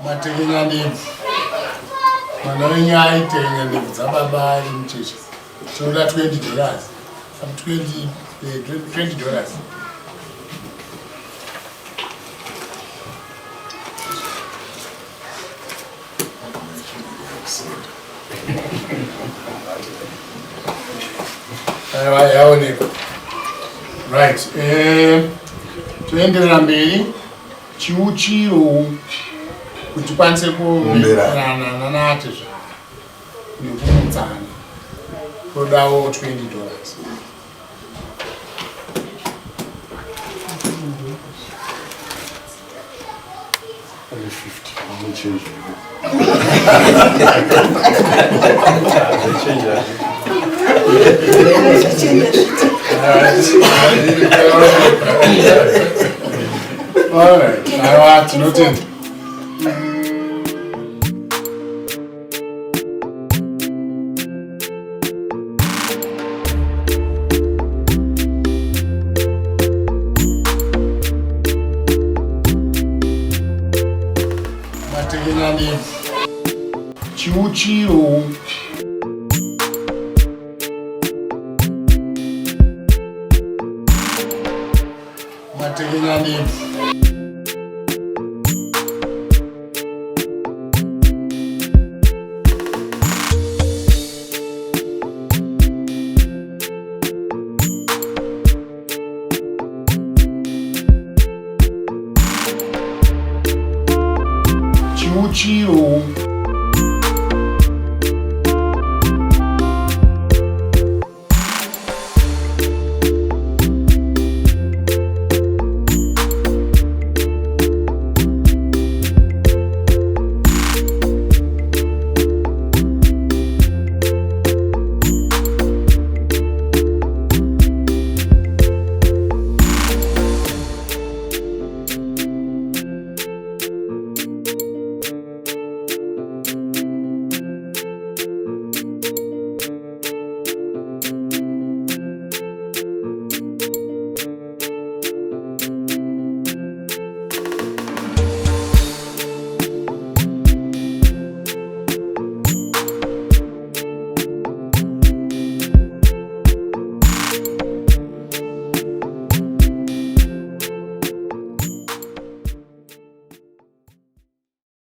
Matekenya ndebvu. Mwana wenyaya itenga ndebvu dzababa ari mucheche. Tinoda $20. $20. Yaonekwa. Right. Toenderera mberi. Chiuchiro kuti kwanise kuberana nate nekumudzana. Todawo $20. Only 50. I'm going to change it. All right. I want to note Matekenya ndebvu. Chiuchiro Matekenya ndebvu. Chiuchiro